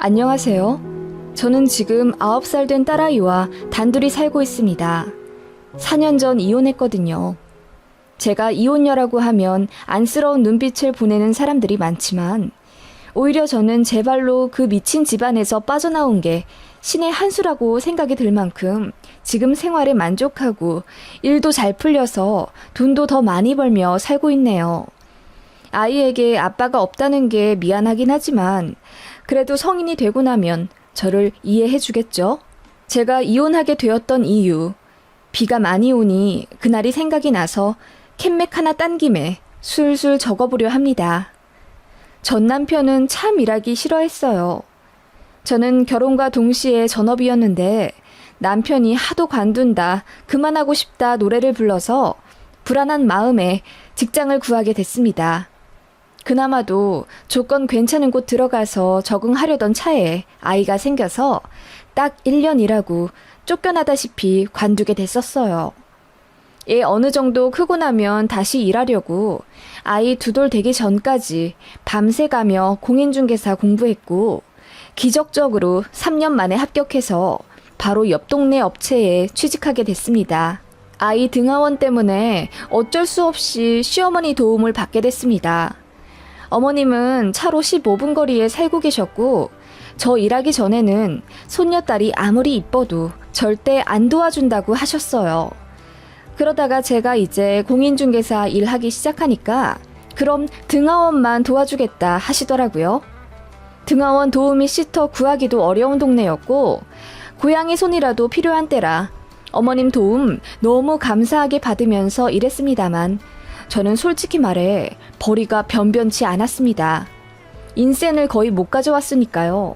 안녕하세요. 저는 지금 9살 된 딸아이와 단둘이 살고 있습니다. 4년 전 이혼했거든요. 제가 이혼녀라고 하면 안쓰러운 눈빛을 보내는 사람들이 많지만 오히려 저는 제 발로 그 미친 집안에서 빠져나온 게 신의 한 수라고 생각이 들 만큼 지금 생활에 만족하고 일도 잘 풀려서 돈도 더 많이 벌며 살고 있네요. 아이에게 아빠가 없다는 게 미안하긴 하지만 그래도 성인이 되고 나면 저를 이해해 주겠죠? 제가 이혼하게 되었던 이유, 비가 많이 오니 그날이 생각이 나서 캔맥 하나 딴 김에 술술 적어보려 합니다. 전 남편은 참 일하기 싫어했어요. 저는 결혼과 동시에 전업이었는데 남편이 하도 관둔다, 그만하고 싶다 노래를 불러서 불안한 마음에 직장을 구하게 됐습니다. 그나마도 조건 괜찮은 곳 들어가서 적응하려던 차에 아이가 생겨서 딱 1년 일하고 쫓겨나다시피 관두게 됐었어요. 애 어느 정도 크고 나면 다시 일하려고 아이 2돌 되기 전까지 밤새 가며 공인중개사 공부했고 기적적으로 3년 만에 합격해서 바로 옆 동네 업체에 취직하게 됐습니다. 아이 등하원 때문에 어쩔 수 없이 시어머니 도움을 받게 됐습니다. 어머님은 차로 15분 거리에 살고 계셨고 저 일하기 전에는 손녀딸이 아무리 이뻐도 절대 안 도와준다고 하셨어요. 그러다가 제가 이제 공인중개사 일하기 시작하니까 그럼 등하원만 도와주겠다 하시더라고요. 등하원 도우미 시터 구하기도 어려운 동네였고 고양이 손이라도 필요한 때라 어머님 도움 너무 감사하게 받으면서 일했습니다만 저는 솔직히 말해 벌이가 변변치 않았습니다. 인센을 거의 못 가져왔으니까요.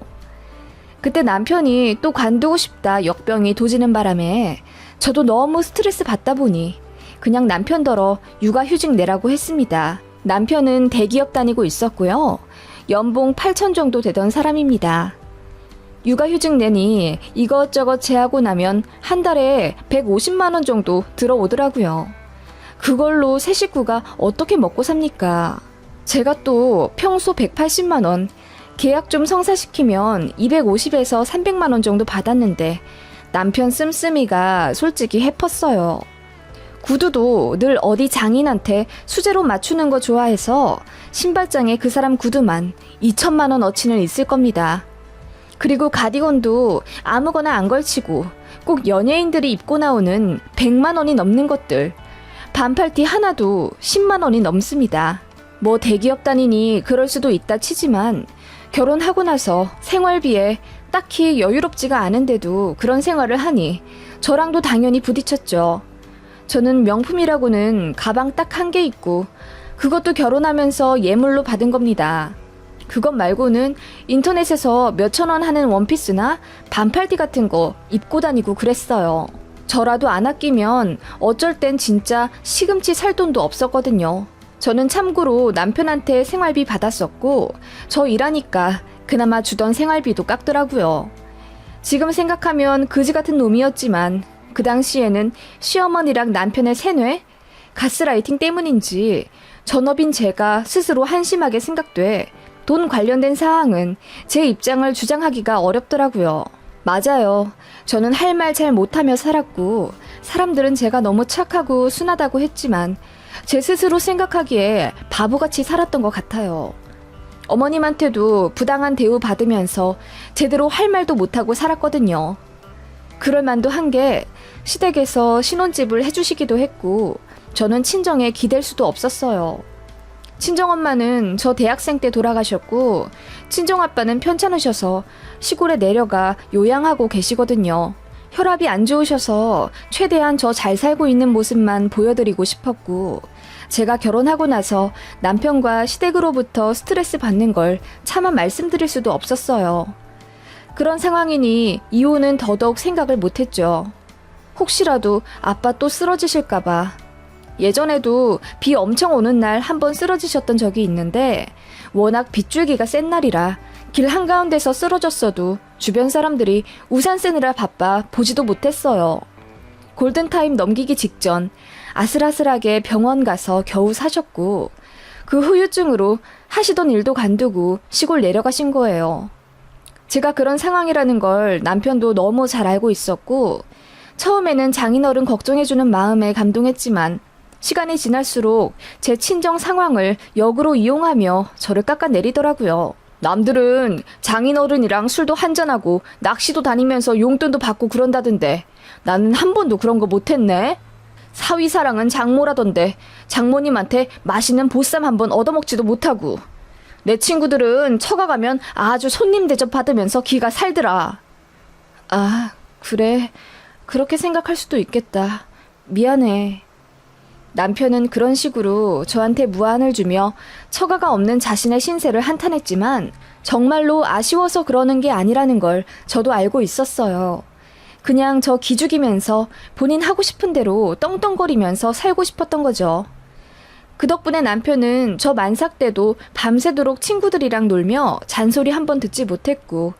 그때 남편이 또 관두고 싶다 역병이 도지는 바람에 저도 너무 스트레스 받다 보니 그냥 남편더러 육아휴직 내라고 했습니다. 남편은 대기업 다니고 있었고요. 연봉 8천 정도 되던 사람입니다. 육아휴직 내니 이것저것 제하고 나면 한 달에 150만 원 정도 들어오더라고요. 그걸로 세 식구가 어떻게 먹고 삽니까? 제가 또 평소 180만 원, 계약 좀 성사시키면 250에서 300만 원 정도 받았는데 남편 씀씀이가 솔직히 해펐어요. 구두도 늘 어디 장인한테 수제로 맞추는 거 좋아해서 신발장에 그 사람 구두만 2천만 원 어치는 있을 겁니다. 그리고 가디건도 아무거나 안 걸치고 꼭 연예인들이 입고 나오는 100만 원이 넘는 것들, 반팔티 하나도 10만 원이 넘습니다. 뭐 대기업 다니니 그럴 수도 있다 치지만 결혼하고 나서 생활비에 딱히 여유롭지가 않은데도 그런 생활을 하니 저랑도 당연히 부딪혔죠. 저는 명품이라고는 가방 딱 1개 있고 그것도 결혼하면서 예물로 받은 겁니다. 그것 말고는 인터넷에서 몇천 원 하는 원피스나 반팔티 같은 거 입고 다니고 그랬어요. 저라도 안 아끼면 어쩔 땐 진짜 시금치 살 돈도 없었거든요. 저는 참고로 남편한테 생활비 받았었고 저 일하니까 그나마 주던 생활비도 깎더라고요. 지금 생각하면 그지 같은 놈이었지만 그 당시에는 시어머니랑 남편의 세뇌? 가스라이팅 때문인지 전업인 제가 스스로 한심하게 생각돼 돈 관련된 사항은 제 입장을 주장하기가 어렵더라고요. 맞아요. 저는 할 말 잘 못하며 살았고 사람들은 제가 너무 착하고 순하다고 했지만 제 스스로 생각하기에 바보같이 살았던 것 같아요. 어머님한테도 부당한 대우 받으면서 제대로 할 말도 못하고 살았거든요. 그럴 만도 한 게 시댁에서 신혼집을 해주시기도 했고 저는 친정에 기댈 수도 없었어요. 친정엄마는 저 대학생 때 돌아가셨고 친정아빠는 편찮으셔서 시골에 내려가 요양하고 계시거든요. 혈압이 안 좋으셔서 최대한 저 잘 살고 있는 모습만 보여드리고 싶었고 제가 결혼하고 나서 남편과 시댁으로부터 스트레스 받는 걸 차마 말씀드릴 수도 없었어요. 그런 상황이니 이혼은 더더욱 생각을 못했죠. 혹시라도 아빠 또 쓰러지실까봐. 예전에도 비 엄청 오는 날 한 번 쓰러지셨던 적이 있는데 워낙 빗줄기가 센 날이라 길 한가운데서 쓰러졌어도 주변 사람들이 우산 쓰느라 바빠 보지도 못했어요. 골든타임 넘기기 직전 아슬아슬하게 병원 가서 겨우 사셨고 그 후유증으로 하시던 일도 관두고 시골 내려가신 거예요. 제가 그런 상황이라는 걸 남편도 너무 잘 알고 있었고, 처음에는 장인어른 걱정해주는 마음에 감동했지만, 시간이 지날수록 제 친정 상황을 역으로 이용하며 저를 깎아내리더라고요. 남들은 장인어른이랑 술도 한잔하고 낚시도 다니면서 용돈도 받고 그런다던데 나는 한 번도 그런 거 못했네. 사위사랑은 장모라던데 장모님한테 맛있는 보쌈 한 번 얻어먹지도 못하고 내 친구들은 처가 가면 아주 손님 대접 받으면서 기가 살더라. 아, 그래. 그렇게 생각할 수도 있겠다. 미안해. 남편은 그런 식으로 저한테 무안을 주며 처가가 없는 자신의 신세를 한탄했지만 정말로 아쉬워서 그러는 게 아니라는 걸 저도 알고 있었어요. 그냥 저 기죽이면서 본인 하고 싶은 대로 떵떵거리면서 살고 싶었던 거죠. 그 덕분에 남편은 저 만삭 때도 밤새도록 친구들이랑 놀며 잔소리 한 번 듣지 못했고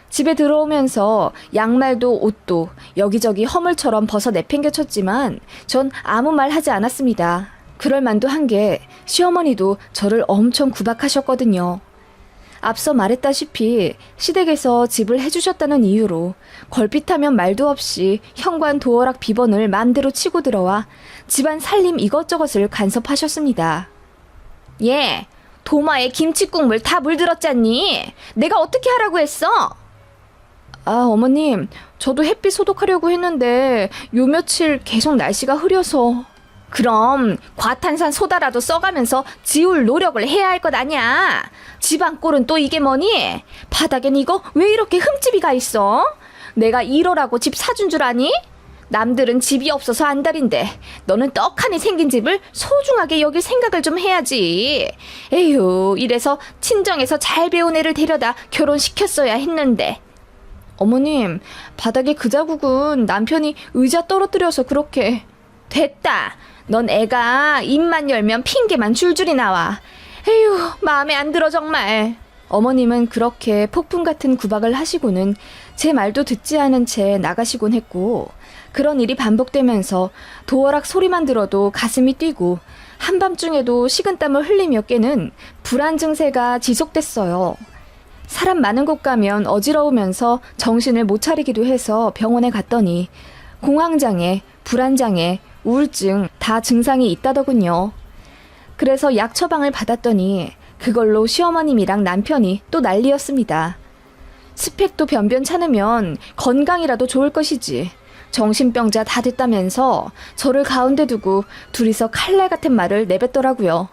집에 들어오면서 양말도 옷도 여기저기 허물처럼 벗어 내팽개쳤지만 전 아무 말 하지 않았습니다. 그럴 만도 한 게 시어머니도 저를 엄청 구박하셨거든요. 앞서 말했다시피 시댁에서 집을 해주셨다는 이유로 걸핏하면 말도 없이 현관 도어락 비번을 맘대로 치고 들어와 집안 살림 이것저것을 간섭하셨습니다. 예, 도마에 김치국물 다 물들었잖니? 내가 어떻게 하라고 했어? 아, 어머님, 저도 햇빛 소독하려고 했는데 요 며칠 계속 날씨가 흐려서. 그럼 과탄산 소다라도 써가면서 지울 노력을 해야 할 것 아냐? 집안 꼴은 또 이게 뭐니? 바닥엔 이거 왜 이렇게 흠집이가 있어? 내가 이러라고 집 사준 줄 아니? 남들은 집이 없어서 안달인데 너는 떡하니 생긴 집을 소중하게 여길 생각을 좀 해야지. 에휴, 이래서 친정에서 잘 배운 애를 데려다 결혼시켰어야 했는데. 어머님, 바닥에 그 자국은 남편이 의자 떨어뜨려서 그렇게. 됐다. 넌 애가 입만 열면 핑계만 줄줄이 나와. 에휴, 마음에 안 들어 정말. 어머님은 그렇게 폭풍 같은 구박을 하시고는 제 말도 듣지 않은 채 나가시곤 했고, 그런 일이 반복되면서 도어락 소리만 들어도 가슴이 뛰고 한밤중에도 식은땀을 흘리며 깨는 불안 증세가 지속됐어요. 사람 많은 곳 가면 어지러우면서 정신을 못 차리기도 해서 병원에 갔더니 공황장애, 불안장애, 우울증 다 증상이 있다더군요. 그래서 약 처방을 받았더니 그걸로 시어머님이랑 남편이 또 난리였습니다. 스펙도 변변찮으면 건강이라도 좋을 것이지. 정신병자 다 됐다면서 저를 가운데 두고 둘이서 칼날 같은 말을 내뱉더라고요.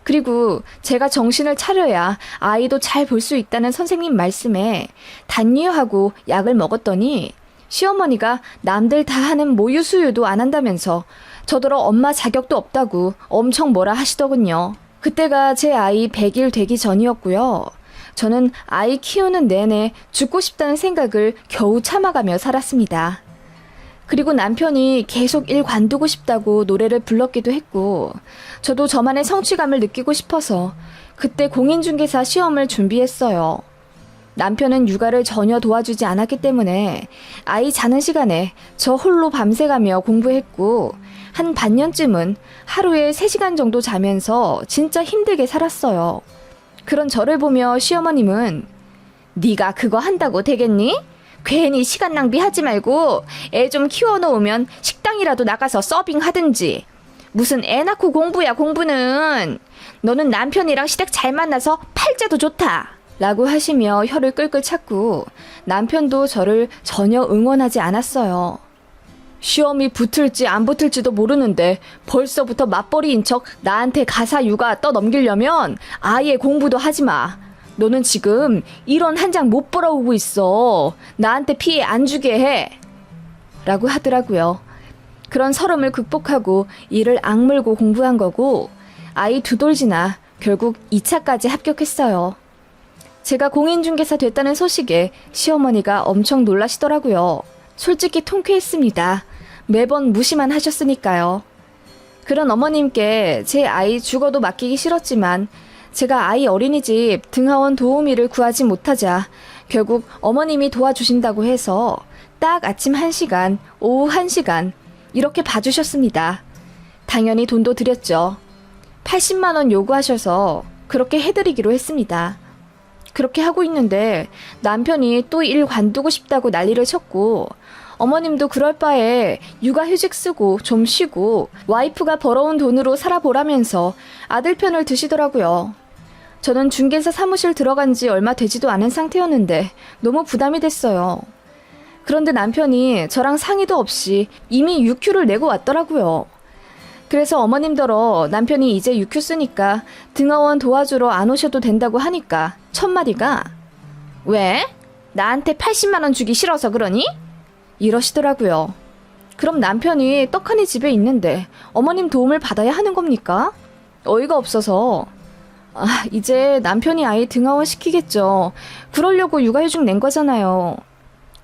그리고 제가 정신을 차려야 아이도 잘 볼 수 있다는 선생님 말씀에 단뉘하고 약을 먹었더니 시어머니가 남들 다 하는 모유수유도 안 한다면서 저더러 엄마 자격도 없다고 엄청 뭐라 하시더군요. 그때가 제 아이 100일 되기 전이었고요. 저는 아이 키우는 내내 죽고 싶다는 생각을 겨우 참아가며 살았습니다. 그리고 남편이 계속 일 관두고 싶다고 노래를 불렀기도 했고 저도 저만의 성취감을 느끼고 싶어서 그때 공인중개사 시험을 준비했어요. 남편은 육아를 전혀 도와주지 않았기 때문에 아이 자는 시간에 저 홀로 밤새가며 공부했고 한 반년쯤은 하루에 3시간 정도 자면서 진짜 힘들게 살았어요. 그런 저를 보며 시어머님은 네가 그거 한다고 되겠니? 괜히 시간 낭비하지 말고 애 좀 키워놓으면 식당이라도 나가서 서빙하든지. 무슨 애 낳고 공부야 공부는. 너는 남편이랑 시댁 잘 만나서 팔자도 좋다. 라고 하시며 혀를 끌끌 찼고 남편도 저를 전혀 응원하지 않았어요. 시험이 붙을지 안 붙을지도 모르는데 벌써부터 맞벌이인 척 나한테 가사 육아 떠넘기려면 아예 공부도 하지 마. 너는 지금 1원 한 장 못 벌어오고 있어. 나한테 피해 안 주게 해. 라고 하더라고요. 그런 서름을 극복하고 이를 악물고 공부한 거고 아이 2돌 지나 결국 2차까지 합격했어요. 제가 공인중개사 됐다는 소식에 시어머니가 엄청 놀라시더라고요. 솔직히 통쾌했습니다. 매번 무시만 하셨으니까요. 그런 어머님께 제 아이 죽어도 맡기기 싫었지만 제가 아이 어린이집 등하원 도우미를 구하지 못하자 결국 어머님이 도와주신다고 해서 딱 아침 1시간, 오후 1시간 이렇게 봐주셨습니다. 당연히 돈도 드렸죠. 80만 원 요구하셔서 그렇게 해드리기로 했습니다. 그렇게 하고 있는데 남편이 또 일 관두고 싶다고 난리를 쳤고 어머님도 그럴 바에 육아휴직 쓰고 좀 쉬고 와이프가 벌어온 돈으로 살아보라면서 아들 편을 드시더라고요. 저는 중개사 사무실 들어간 지 얼마 되지도 않은 상태였는데 너무 부담이 됐어요. 그런데 남편이 저랑 상의도 없이 이미 UQ를 내고 왔더라고요. 그래서 어머님더러 남편이 이제 UQ 쓰니까 등하원 도와주러 안 오셔도 된다고 하니까 첫마디가 왜? 나한테 80만 원 주기 싫어서 그러니? 이러시더라고요. 그럼 남편이 떡하니 집에 있는데 어머님 도움을 받아야 하는 겁니까? 어이가 없어서 이제 남편이 아이 등하원 시키겠죠. 그러려고 육아휴직 낸 거잖아요.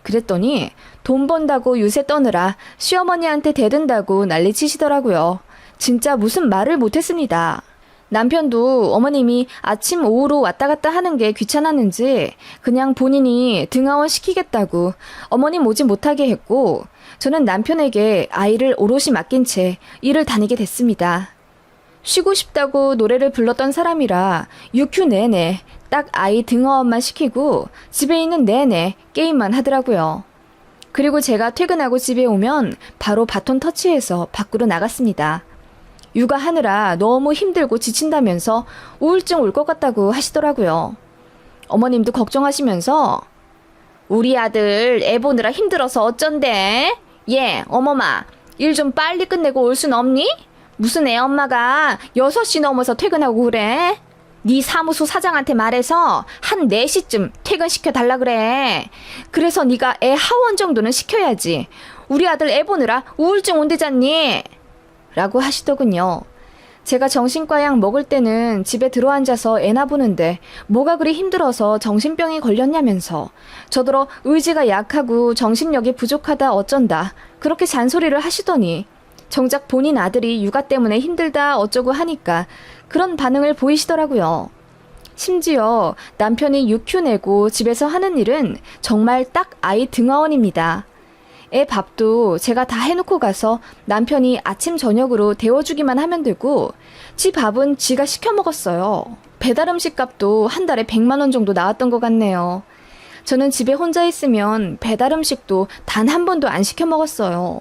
그랬더니 돈 번다고 유세 떠느라 시어머니한테 대든다고 난리치시더라고요. 진짜 무슨 말을 못했습니다. 남편도 어머님이 아침 오후로 왔다 갔다 하는 게 귀찮았는지 그냥 본인이 등하원 시키겠다고 어머님 오지 못하게 했고 저는 남편에게 아이를 오롯이 맡긴 채 일을 다니게 됐습니다. 쉬고 싶다고 노래를 불렀던 사람이라 UQ 내내 딱 아이 등하원만 시키고 집에 있는 내내 게임만 하더라고요. 그리고 제가 퇴근하고 집에 오면 바로 바톤 터치해서 밖으로 나갔습니다. 육아하느라 너무 힘들고 지친다면서 우울증 올 것 같다고 하시더라고요. 어머님도 걱정하시면서 우리 아들 애 보느라 힘들어서 어쩐대? 얘 어머마 일 좀 빨리 끝내고 올 순 없니? 무슨 애 엄마가 6시 넘어서 퇴근하고 그래? 네 사무소 사장한테 말해서 한 4시쯤 퇴근시켜 달라 그래. 그래서 네가 애 하원 정도는 시켜야지. 우리 아들 애 보느라 우울증 온대잖니? 라고 하시더군요. 제가 정신과 약 먹을 때는 집에 들어앉아서 애나 보는데 뭐가 그리 힘들어서 정신병이 걸렸냐면서 저더러 의지가 약하고 정신력이 부족하다 어쩐다 그렇게 잔소리를 하시더니 정작 본인 아들이 육아 때문에 힘들다 어쩌고 하니까 그런 반응을 보이시더라고요. 심지어 남편이 UQ 내고 집에서 하는 일은 정말 딱 아이 등하원입니다. 애 밥도 제가 다 해놓고 가서 남편이 아침 저녁으로 데워주기만 하면 되고 지 밥은 지가 시켜 먹었어요. 배달 음식 값도 한 달에 100만 원 정도 나왔던 것 같네요. 저는 집에 혼자 있으면 배달 음식도 단 한 번도 안 시켜 먹었어요.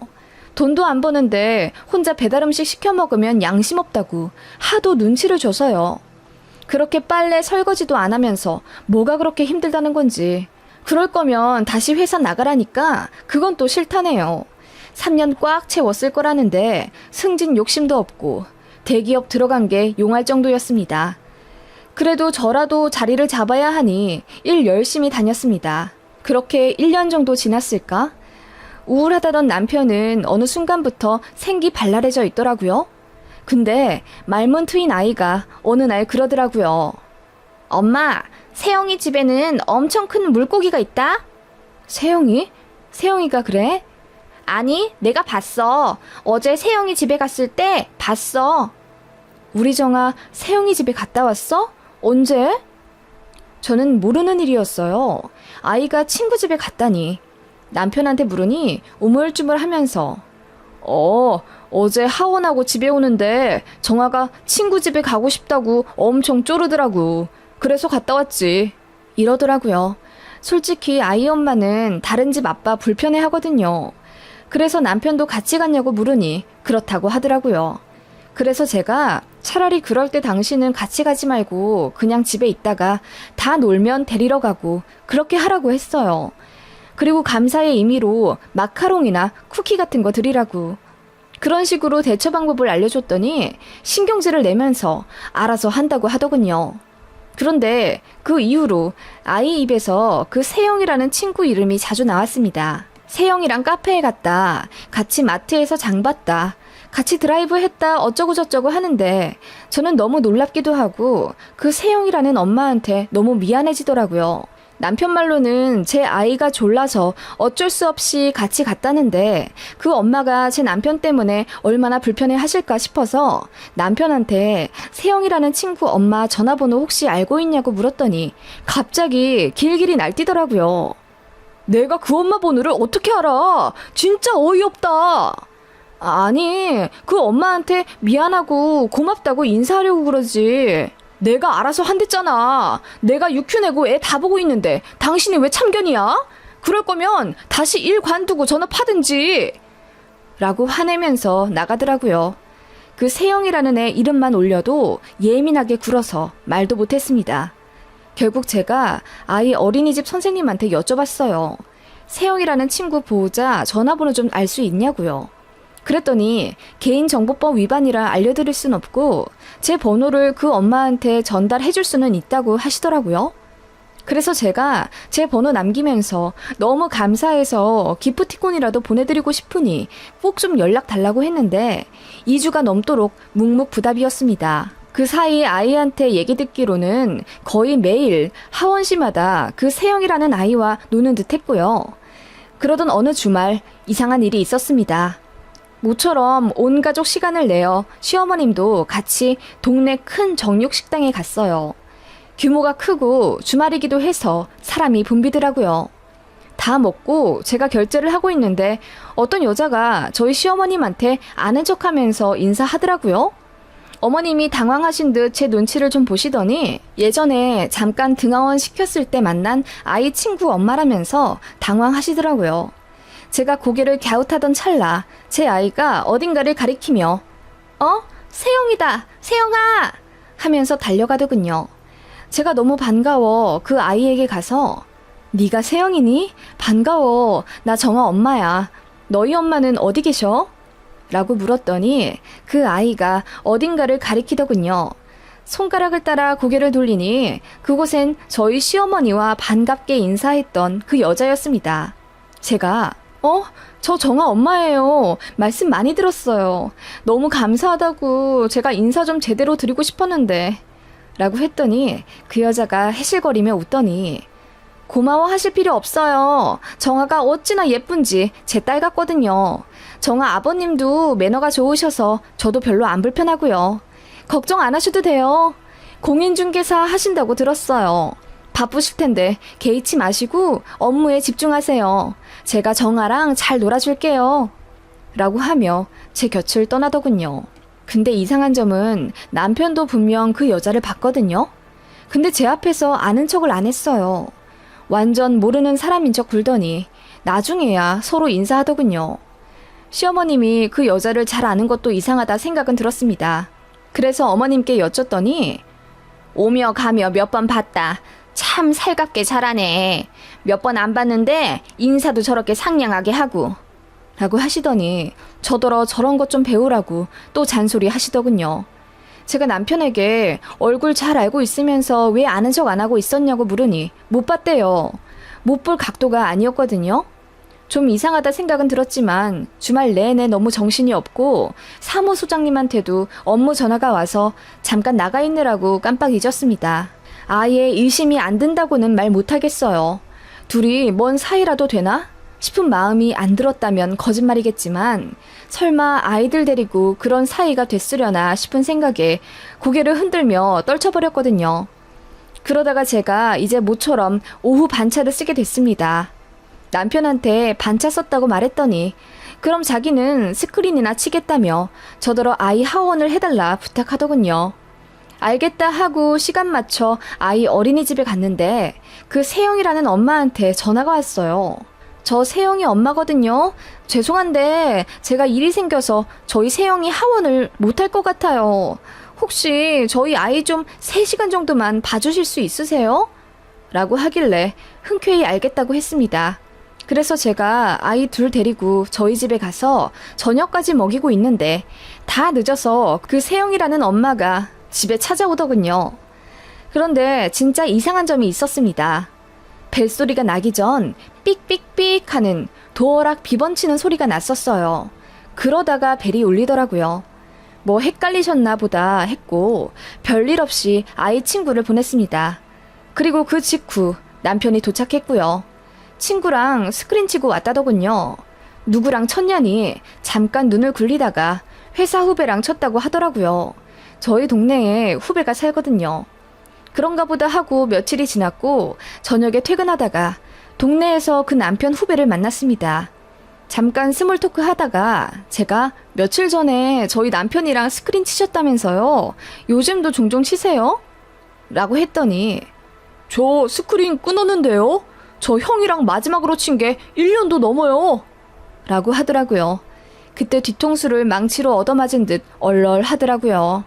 돈도 안 버는데 혼자 배달 음식 시켜 먹으면 양심 없다고 하도 눈치를 줘서요. 그렇게 빨래 설거지도 안 하면서 뭐가 그렇게 힘들다는 건지. 그럴 거면 다시 회사 나가라니까 그건 또 싫다네요. 3년 꽉 채웠을 거라는데 승진 욕심도 없고 대기업 들어간 게 용할 정도였습니다. 그래도 저라도 자리를 잡아야 하니 일 열심히 다녔습니다. 그렇게 1년 정도 지났을까? 우울하다던 남편은 어느 순간부터 생기 발랄해져 있더라고요. 근데 말문 트인 아이가 어느 날 그러더라고요. 엄마, 세영이 집에는 엄청 큰 물고기가 있다? 세영이? 세영이가 그래? 아니, 내가 봤어. 어제 세영이 집에 갔을 때 봤어. 우리 정아 세영이 집에 갔다 왔어? 언제? 저는 모르는 일이었어요. 아이가 친구 집에 갔다니. 남편한테 물으니 우물쭈물하면서 어제 하원하고 집에 오는데 정아가 친구 집에 가고 싶다고 엄청 쪼르더라고. 그래서 갔다 왔지. 이러더라고요. 솔직히 아이 엄마는 다른 집 아빠 불편해 하거든요. 그래서 남편도 같이 갔냐고 물으니 그렇다고 하더라고요. 그래서 제가 차라리 그럴 때 당신은 같이 가지 말고 그냥 집에 있다가 다 놀면 데리러 가고 그렇게 하라고 했어요. 그리고 감사의 의미로 마카롱이나 쿠키 같은 거 드리라고. 그런 식으로 대처 방법을 알려줬더니 신경질을 내면서 알아서 한다고 하더군요. 그런데 그 이후로 아이 입에서 그 세영이라는 친구 이름이 자주 나왔습니다. 세영이랑 카페에 갔다, 같이 마트에서 장 봤다, 같이 드라이브 했다 어쩌고 저쩌고 하는데 저는 너무 놀랍기도 하고 그 세영이라는 엄마한테 너무 미안해지더라고요. 남편 말로는 제 아이가 졸라서 어쩔 수 없이 같이 갔다는데 그 엄마가 제 남편 때문에 얼마나 불편해 하실까 싶어서 남편한테 세영이라는 친구 엄마 전화번호 혹시 알고 있냐고 물었더니 갑자기 길길이 날뛰더라고요. 내가 그 엄마 번호를 어떻게 알아? 진짜 어이없다. 아니, 그 엄마한테 미안하고 고맙다고 인사하려고 그러지. 내가 알아서 한댔잖아. 내가 육휴 내고 애 다 보고 있는데 당신이 왜 참견이야? 그럴 거면 다시 일 관두고 전업하든지. 라고 화내면서 나가더라고요. 그 세영이라는 애 이름만 올려도 예민하게 굴어서 말도 못했습니다. 결국 제가 아이 어린이집 선생님한테 여쭤봤어요. 세영이라는 친구 보호자 전화번호 좀 알 수 있냐고요. 그랬더니 개인정보법 위반이라 알려드릴 순 없고 제 번호를 그 엄마한테 전달해 줄 수는 있다고 하시더라고요. 그래서 제가 제 번호 남기면서 너무 감사해서 기프티콘이라도 보내드리고 싶으니 꼭 좀 연락 달라고 했는데 2주가 넘도록 묵묵부답이었습니다. 그 사이 아이한테 얘기 듣기로는 거의 매일 하원시마다 그 세영이라는 아이와 노는 듯 했고요. 그러던 어느 주말 이상한 일이 있었습니다. 모처럼 온 가족 시간을 내어 시어머님도 같이 동네 큰 정육식당에 갔어요. 규모가 크고 주말이기도 해서 사람이 붐비더라고요. 다 먹고 제가 결제를 하고 있는데 어떤 여자가 저희 시어머님한테 아는 척하면서 인사하더라고요. 어머님이 당황하신 듯 제 눈치를 좀 보시더니 예전에 잠깐 등하원 시켰을 때 만난 아이 친구 엄마라면서 당황하시더라고요. 제가 고개를 갸웃하던 찰나 제 아이가 어딘가를 가리키며 세영이다! 세영아! 하면서 달려가더군요. 제가 너무 반가워 그 아이에게 가서 네가 세영이니? 반가워. 나 정아 엄마야. 너희 엄마는 어디 계셔? 라고 물었더니 그 아이가 어딘가를 가리키더군요. 손가락을 따라 고개를 돌리니 그곳엔 저희 시어머니와 반갑게 인사했던 그 여자였습니다. 제가 저 정아 엄마예요. 말씀 많이 들었어요. 너무 감사하다고 제가 인사 좀 제대로 드리고 싶었는데 라고 했더니 그 여자가 해실거리며 웃더니 고마워 하실 필요 없어요. 정아가 어찌나 예쁜지 제 딸 같거든요. 정아 아버님도 매너가 좋으셔서 저도 별로 안 불편하고요. 걱정 안 하셔도 돼요. 공인중개사 하신다고 들었어요. 바쁘실 텐데 개의치 마시고 업무에 집중하세요. 제가 정아랑 잘 놀아줄게요. 라고 하며 제 곁을 떠나더군요. 근데 이상한 점은 남편도 분명 그 여자를 봤거든요. 근데 제 앞에서 아는 척을 안 했어요. 완전 모르는 사람인 척 굴더니 나중에야 서로 인사하더군요. 시어머님이 그 여자를 잘 아는 것도 이상하다 생각은 들었습니다. 그래서 어머님께 여쭸더니 오며 가며 몇 번 봤다. 참 살갑게 잘하네. 몇 번 안 봤는데 인사도 저렇게 상냥하게 하고 라고 하시더니 저더러 저런 것 좀 배우라고 또 잔소리 하시더군요. 제가 남편에게 얼굴 잘 알고 있으면서 왜 아는 척 안 하고 있었냐고 물으니 못 봤대요. 못 볼 각도가 아니었거든요. 좀 이상하다 생각은 들었지만 주말 내내 너무 정신이 없고 사무소장님한테도 업무 전화가 와서 잠깐 나가 있느라고 깜빡 잊었습니다. 아예 일심이 안 든다고는 말 못하겠어요. 둘이 뭔 사이라도 되나? 싶은 마음이 안 들었다면 거짓말이겠지만 설마 아이들 데리고 그런 사이가 됐으려나 싶은 생각에 고개를 흔들며 떨쳐버렸거든요. 그러다가 제가 이제 모처럼 오후 반차를 쓰게 됐습니다. 남편한테 반차 썼다고 말했더니 그럼 자기는 스크린이나 치겠다며 저더러 아이 하원을 해달라 부탁하더군요. 알겠다 하고 시간 맞춰 아이 어린이집에 갔는데 그 세영이라는 엄마한테 전화가 왔어요. 저 세영이 엄마거든요. 죄송한데 제가 일이 생겨서 저희 세영이 하원을 못할 것 같아요. 혹시 저희 아이 좀 3시간 정도만 봐주실 수 있으세요? 라고 하길래 흔쾌히 알겠다고 했습니다. 그래서 제가 아이 둘 데리고 저희 집에 가서 저녁까지 먹이고 있는데 다 늦어서 그 세영이라는 엄마가 집에 찾아오더군요. 그런데 진짜 이상한 점이 있었습니다. 벨소리가 나기 전 삑삑삑 하는 도어락 비번치는 소리가 났었어요. 그러다가 벨이 울리더라고요. 뭐 헷갈리셨나 보다 했고 별일 없이 아이 친구를 보냈습니다. 그리고 그 직후 남편이 도착했고요. 친구랑 스크린 치고 왔다더군요. 누구랑 쳤냐니 잠깐 눈을 굴리다가 회사 후배랑 쳤다고 하더라고요. 저희 동네에 후배가 살거든요. 그런가 보다 하고 며칠이 지났고 저녁에 퇴근하다가 동네에서 그 남편 후배를 만났습니다. 잠깐 스몰 토크 하다가 제가 며칠 전에 저희 남편이랑 스크린 치셨다면서요. 요즘도 종종 치세요? 라고 했더니 저 스크린 끊었는데요? 저 형이랑 마지막으로 친 게 1년도 넘어요. 라고 하더라고요. 그때 뒤통수를 망치로 얻어맞은 듯 얼얼하더라고요.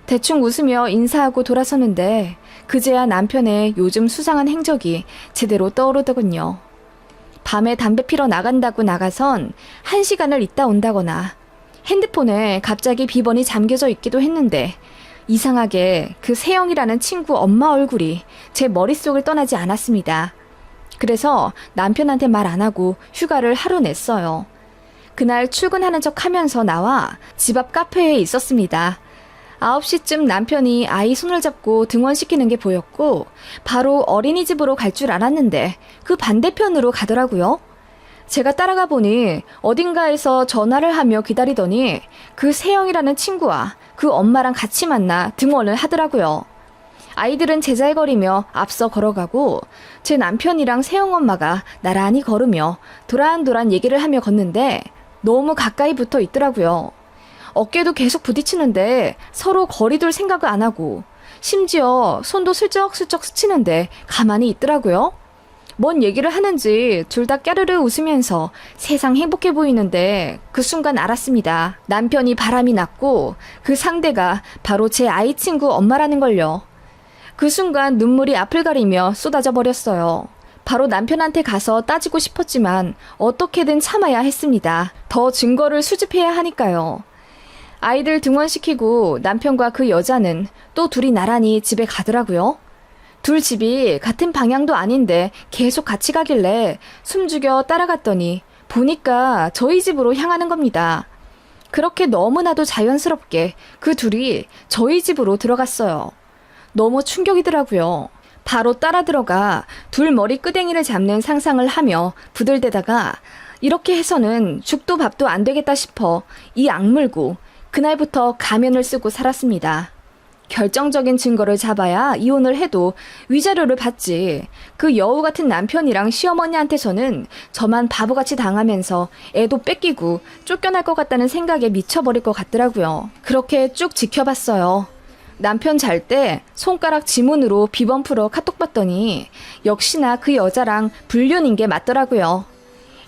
대충 웃으며 인사하고 돌아섰는데 그제야 남편의 요즘 수상한 행적이 제대로 떠오르더군요. 밤에 담배 피러 나간다고 나가선 1시간을 있다 온다거나 핸드폰에 갑자기 비번이 잠겨져 있기도 했는데 이상하게 그 세영이라는 친구 엄마 얼굴이 제 머릿속을 떠나지 않았습니다. 그래서 남편한테 말 안 하고 휴가를 하루 냈어요. 그날 출근하는 척 하면서 나와 집 앞 카페에 있었습니다. 9시쯤 남편이 아이 손을 잡고 등원시키는 게 보였고 바로 어린이집으로 갈 줄 알았는데 그 반대편으로 가더라고요. 제가 따라가 보니 어딘가에서 전화를 하며 기다리더니 그 세영이라는 친구와 그 엄마랑 같이 만나 등원을 하더라고요. 아이들은 제잘거리며 앞서 걸어가고 제 남편이랑 세영 엄마가 나란히 걸으며 도란도란 얘기를 하며 걷는데 너무 가까이 붙어 있더라고요. 어깨도 계속 부딪히는데 서로 거리 둘 생각을 안 하고 심지어 손도 슬쩍슬쩍 스치는데 가만히 있더라고요. 뭔 얘기를 하는지 둘 다 까르르 웃으면서 세상 행복해 보이는데 그 순간 알았습니다. 남편이 바람이 났고 그 상대가 바로 제 아이 친구 엄마라는 걸요. 그 순간 눈물이 앞을 가리며 쏟아져 버렸어요. 바로 남편한테 가서 따지고 싶었지만 어떻게든 참아야 했습니다. 더 증거를 수집해야 하니까요. 아이들 등원시키고 남편과 그 여자는 또 둘이 나란히 집에 가더라고요. 둘 집이 같은 방향도 아닌데 계속 같이 가길래 숨죽여 따라갔더니 보니까 저희 집으로 향하는 겁니다. 그렇게 너무나도 자연스럽게 그 둘이 저희 집으로 들어갔어요. 너무 충격이더라고요. 바로 따라 들어가 둘 머리 끄댕이를 잡는 상상을 하며 부들대다가 이렇게 해서는 죽도 밥도 안 되겠다 싶어 이 악물고 그날부터 가면을 쓰고 살았습니다. 결정적인 증거를 잡아야 이혼을 해도 위자료를 받지. 그 여우 같은 남편이랑 시어머니한테서는 저만 바보같이 당하면서 애도 뺏기고 쫓겨날 것 같다는 생각에 미쳐버릴 것 같더라고요. 그렇게 쭉 지켜봤어요. 남편 잘 때 손가락 지문으로 비번 풀어 카톡 봤더니 역시나 그 여자랑 불륜인 게 맞더라고요.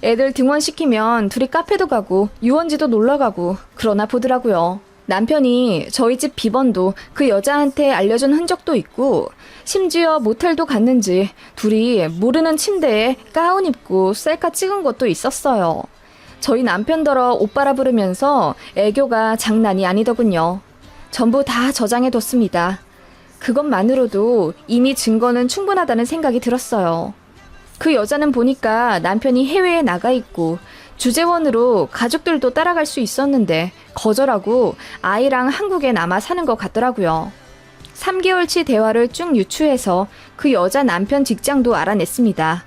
애들 등원시키면 둘이 카페도 가고 유원지도 놀러가고 그러나 보더라고요. 남편이 저희 집 비번도 그 여자한테 알려준 흔적도 있고 심지어 모텔도 갔는지 둘이 모르는 침대에 가운 입고 셀카 찍은 것도 있었어요. 저희 남편더러 오빠라 부르면서 애교가 장난이 아니더군요. 전부 다 저장해뒀습니다. 그것만으로도 이미 증거는 충분하다는 생각이 들었어요. 그 여자는 보니까 남편이 해외에 나가 있고 주재원으로 가족들도 따라갈 수 있었는데 거절하고 아이랑 한국에 남아 사는 것 같더라고요. 3개월치 대화를 쭉 유추해서 그 여자 남편 직장도 알아냈습니다.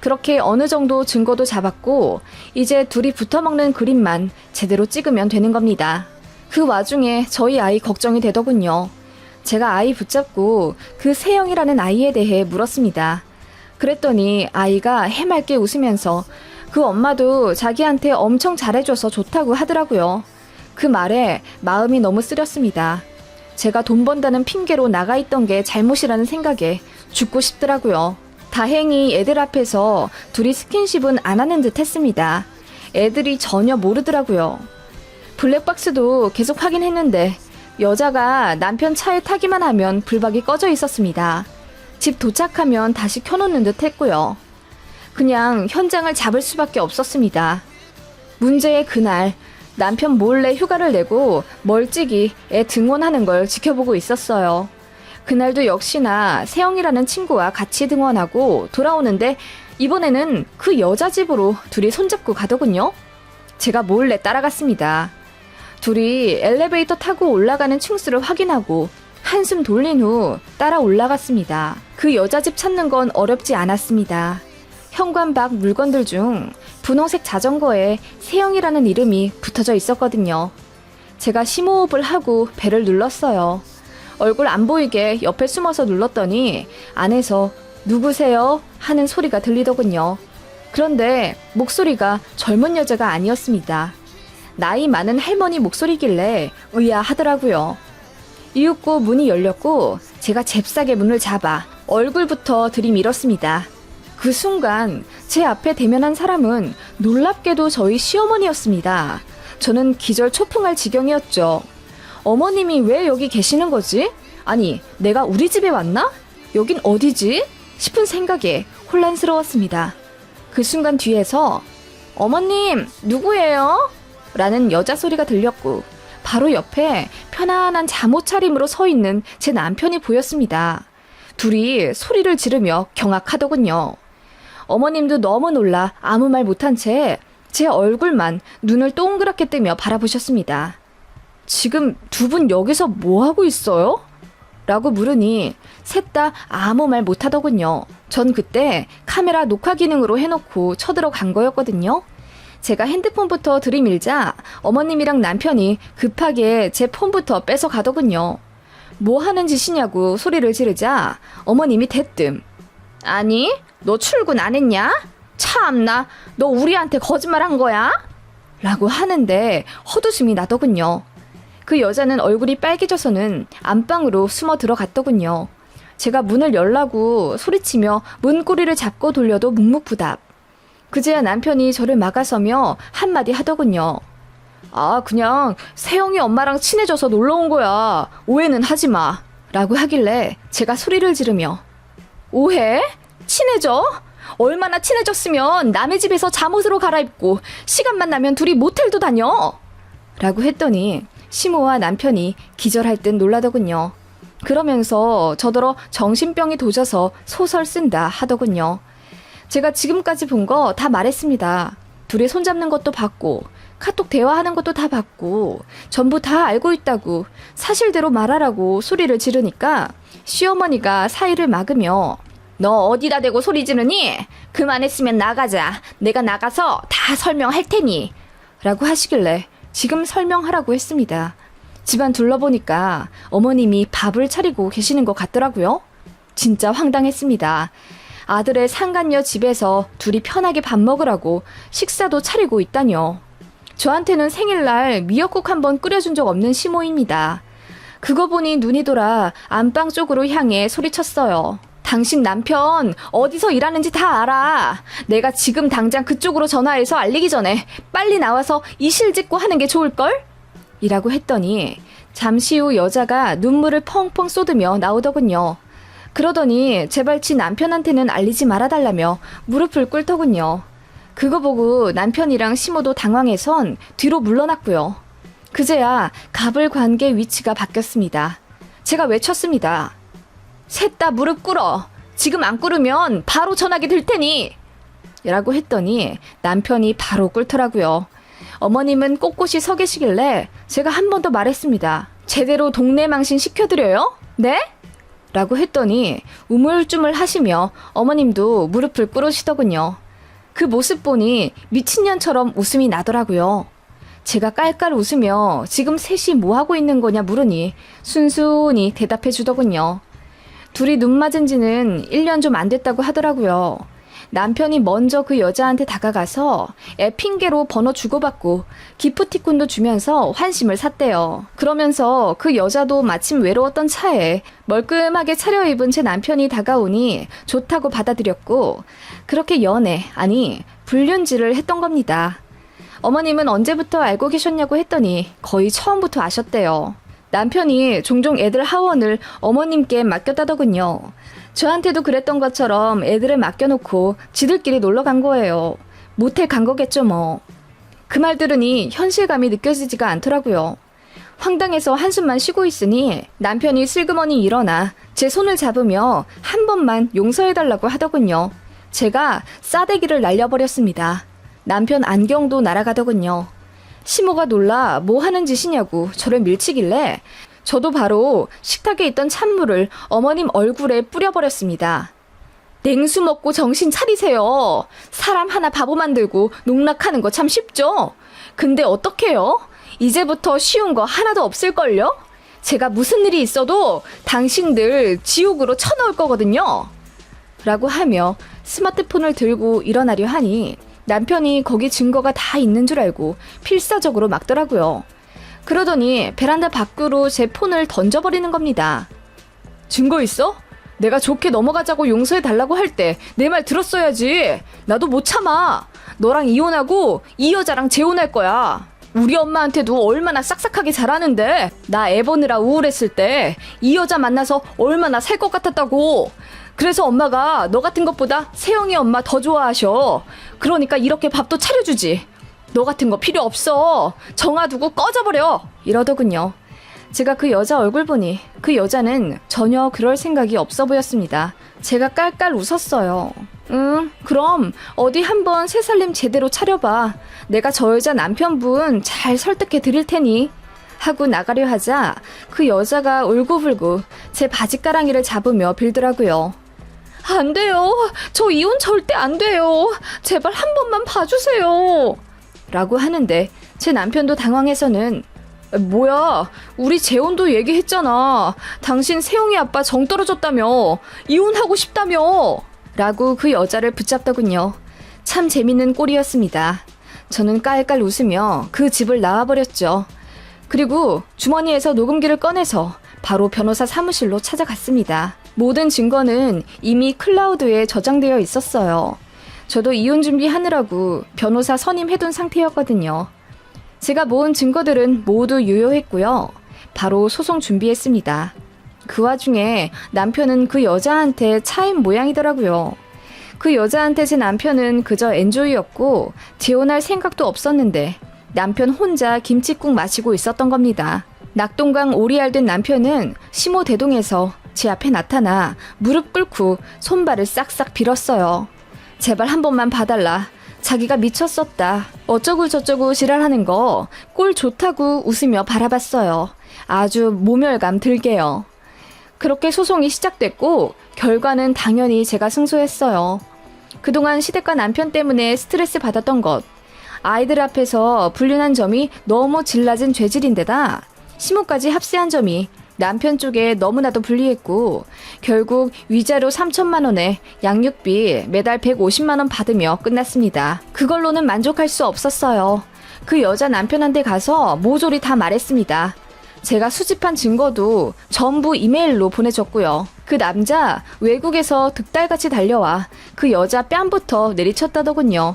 그렇게 어느 정도 증거도 잡았고 이제 둘이 붙어먹는 그림만 제대로 찍으면 되는 겁니다. 그 와중에 저희 아이 걱정이 되더군요. 제가 아이 붙잡고 그 세영이라는 아이에 대해 물었습니다. 그랬더니 아이가 해맑게 웃으면서 그 엄마도 자기한테 엄청 잘해줘서 좋다고 하더라고요. 그 말에 마음이 너무 쓰렸습니다. 제가 돈 번다는 핑계로 나가 있던 게 잘못이라는 생각에 죽고 싶더라고요. 다행히 애들 앞에서 둘이 스킨십은 안 하는 듯 했습니다. 애들이 전혀 모르더라고요. 블랙박스도 계속 확인했는데 여자가 남편 차에 타기만 하면 불박이 꺼져 있었습니다. 집 도착하면 다시 켜놓는 듯 했고요. 그냥 현장을 잡을 수밖에 없었습니다. 문제의 그날 남편 몰래 휴가를 내고 멀찍이 애 등원하는 걸 지켜보고 있었어요. 그날도 역시나 세영이라는 친구와 같이 등원하고 돌아오는데 이번에는 그 여자 집으로 둘이 손잡고 가더군요. 제가 몰래 따라갔습니다. 둘이 엘리베이터 타고 올라가는 층수를 확인하고 한숨 돌린 후 따라 올라갔습니다. 그 여자 집 찾는 건 어렵지 않았습니다. 현관 밖 물건들 중 분홍색 자전거에 세영이라는 이름이 붙어져 있었거든요. 제가 심호흡을 하고 벨을 눌렀어요. 얼굴 안 보이게 옆에 숨어서 눌렀더니 안에서 누구세요? 하는 소리가 들리더군요. 그런데 목소리가 젊은 여자가 아니었습니다. 나이 많은 할머니 목소리길래 의아하더라고요. 이윽고 문이 열렸고 제가 잽싸게 문을 잡아 얼굴부터 들이밀었습니다. 그 순간 제 앞에 대면한 사람은 놀랍게도 저희 시어머니였습니다. 저는 기절초풍할 지경이었죠. 어머님이 왜 여기 계시는 거지? 아니, 내가 우리 집에 왔나? 여긴 어디지? 싶은 생각에 혼란스러웠습니다. 그 순간 뒤에서 어머님, 누구예요? 라는 여자 소리가 들렸고 바로 옆에 편안한 잠옷 차림으로 서 있는 제 남편이 보였습니다. 둘이 소리를 지르며 경악하더군요. 어머님도 너무 놀라 아무 말 못한 채 제 얼굴만 눈을 동그랗게 뜨며 바라보셨습니다. 지금 두 분 여기서 뭐 하고 있어요? 라고 물으니 셋 다 아무 말 못하더군요. 전 그때 카메라 녹화 기능으로 해놓고 쳐들어간 거였거든요. 제가 핸드폰부터 들이밀자 어머님이랑 남편이 급하게 제 폰부터 뺏어 가더군요. 뭐 하는 짓이냐고 소리를 지르자 어머님이 대뜸 아니, 너 출근 안 했냐? 참나, 너 우리한테 거짓말한 거야? 라고 하는데 헛웃음이 나더군요. 그 여자는 얼굴이 빨개져서는 안방으로 숨어 들어갔더군요. 제가 문을 열라고 소리치며 문고리를 잡고 돌려도 묵묵부답. 그제야 남편이 저를 막아서며 한마디 하더군요. 아, 그냥 세영이 엄마랑 친해져서 놀러 온 거야. 오해는 하지 마. 라고 하길래 제가 소리를 지르며 오해? 친해져? 얼마나 친해졌으면 남의 집에서 잠옷으로 갈아입고 시간만 나면 둘이 모텔도 다녀. 라고 했더니 시모와 남편이 기절할 듯 놀라더군요. 그러면서 저더러 정신병이 도져서 소설 쓴다 하더군요. 제가 지금까지 본 거 다 말했습니다. 둘이 손잡는 것도 봤고 카톡 대화하는 것도 다 봤고 전부 다 알고 있다고 사실대로 말하라고 소리를 지르니까 시어머니가 사이를 막으며 너 어디다 대고 소리 지르니? 그만했으면 나가자. 내가 나가서 다 설명할 테니. 라고 하시길래 지금 설명하라고 했습니다. 집안 둘러보니까 어머님이 밥을 차리고 계시는 것 같더라고요. 진짜 황당했습니다. 아들의 상간녀 집에서 둘이 편하게 밥 먹으라고 식사도 차리고 있다뇨. 저한테는 생일날 미역국 한번 끓여준 적 없는 시모입니다. 그거 보니 눈이 돌아 안방 쪽으로 향해 소리쳤어요. 당신 남편 어디서 일하는지 다 알아. 내가 지금 당장 그쪽으로 전화해서 알리기 전에 빨리 나와서 이실 짓고 하는 게 좋을걸? 이라고 했더니 잠시 후 여자가 눈물을 펑펑 쏟으며 나오더군요. 그러더니 제발 지 남편한테는 알리지 말아달라며 무릎을 꿇더군요. 그거 보고 남편이랑 시모도 당황해선 뒤로 물러났고요. 그제야 갑을 관계 위치가 바뀌었습니다. 제가 외쳤습니다. 셋 다 무릎 꿇어. 지금 안 꿇으면 바로 전화기 들 테니. 라고 했더니 남편이 바로 꿇더라고요. 어머님은 꼿꼿이 서 계시길래 제가 한 번 더 말했습니다. 제대로 동네 망신 시켜드려요? 네? 라고 했더니 우물쭈물 하시며 어머님도 무릎을 꿇으시더군요. 그 모습 보니 미친년처럼 웃음이 나더라고요. 제가 깔깔 웃으며 지금 셋이 뭐하고 있는 거냐 물으니 순순히 대답해 주더군요. 둘이 눈 맞은 지는 1년 좀 안 됐다고 하더라고요. 남편이 먼저 그 여자한테 다가가서 애 핑계로 번호 주고받고 기프티콘도 주면서 환심을 샀대요. 그러면서 그 여자도 마침 외로웠던 차에 멀끔하게 차려입은 제 남편이 다가오니 좋다고 받아들였고 그렇게 연애, 아니 불륜질을 했던 겁니다. 어머님은 언제부터 알고 계셨냐고 했더니 거의 처음부터 아셨대요. 남편이 종종 애들 하원을 어머님께 맡겼다더군요. 저한테도 그랬던 것처럼 애들을 맡겨놓고 지들끼리 놀러 간 거예요. 모텔 간 거겠죠 뭐. 그 말 들으니 현실감이 느껴지지가 않더라고요. 황당해서 한숨만 쉬고 있으니 남편이 슬그머니 일어나 제 손을 잡으며 한 번만 용서해달라고 하더군요. 제가 싸대기를 날려버렸습니다. 남편 안경도 날아가더군요. 시모가 놀라 뭐 하는 짓이냐고 저를 밀치길래 저도 바로 식탁에 있던 찬물을 어머님 얼굴에 뿌려버렸습니다. 냉수 먹고 정신 차리세요. 사람 하나 바보 만들고 농락하는 거 참 쉽죠? 근데 어떡해요? 이제부터 쉬운 거 하나도 없을걸요? 제가 무슨 일이 있어도 당신들 지옥으로 쳐넣을 거거든요. 라고 하며 스마트폰을 들고 일어나려 하니 남편이 거기 증거가 다 있는 줄 알고 필사적으로 막더라고요. 그러더니 베란다 밖으로 제 폰을 던져버리는 겁니다. 증거 있어? 내가 좋게 넘어가자고 용서해달라고 할 때 내 말 들었어야지. 나도 못 참아. 너랑 이혼하고 이 여자랑 재혼할 거야. 우리 엄마한테도 얼마나 싹싹하게 잘하는데 나 애 보느라 우울했을 때 이 여자 만나서 얼마나 살 것 같았다고. 그래서 엄마가 너 같은 것보다 세영이 엄마 더 좋아하셔. 그러니까 이렇게 밥도 차려주지. 너 같은 거 필요 없어. 정아두고 꺼져버려. 이러더군요. 제가 그 여자 얼굴 보니 그 여자는 전혀 그럴 생각이 없어 보였습니다. 제가 깔깔 웃었어요. 응, 그럼 어디 한번 새살림 제대로 차려봐. 내가 저 여자 남편분 잘 설득해 드릴 테니. 하고 나가려 하자 그 여자가 울고불고 제 바지가랑이를 잡으며 빌더라고요. 안 돼요. 저 이혼 절대 안 돼요. 제발 한 번만 봐주세요. 라고 하는데 제 남편도 당황해서는 뭐야, 우리 재혼도 얘기했잖아. 당신 세용이 아빠 정 떨어졌다며. 이혼하고 싶다며. 라고 그 여자를 붙잡더군요. 참 재밌는 꼴이었습니다. 저는 깔깔 웃으며 그 집을 나와버렸죠. 그리고 주머니에서 녹음기를 꺼내서 바로 변호사 사무실로 찾아갔습니다. 모든 증거는 이미 클라우드에 저장되어 있었어요. 저도 이혼 준비하느라고 변호사 선임해둔 상태였거든요. 제가 모은 증거들은 모두 유효했고요. 바로 소송 준비했습니다. 그 와중에 남편은 그 여자한테 차인 모양이더라고요. 그 여자한테 제 남편은 그저 엔조이였고 재혼할 생각도 없었는데 남편 혼자 김칫국 마시고 있었던 겁니다. 낙동강 오리알된 남편은 심호대동에서 제 앞에 나타나 무릎 꿇고 손발을 싹싹 빌었어요. 제발 한 번만 봐달라. 자기가 미쳤었다. 어쩌고 저쩌고 지랄하는 거 꼴 좋다고 웃으며 바라봤어요. 아주 모멸감 들게요. 그렇게 소송이 시작됐고 결과는 당연히 제가 승소했어요. 그동안 시댁과 남편 때문에 스트레스 받았던 것, 아이들 앞에서 불륜한 점이 너무 질라진 죄질인데다 시모까지 합세한 점이 남편 쪽에 너무나도 불리했고 결국 위자료 3천만 원에 양육비 매달 150만 원 받으며 끝났습니다. 그걸로는 만족할 수 없었어요. 그 여자 남편한테 가서 모조리 다 말했습니다. 제가 수집한 증거도 전부 이메일로 보내줬고요. 그 남자 외국에서 득달같이 달려와 그 여자 뺨부터 내리쳤다더군요.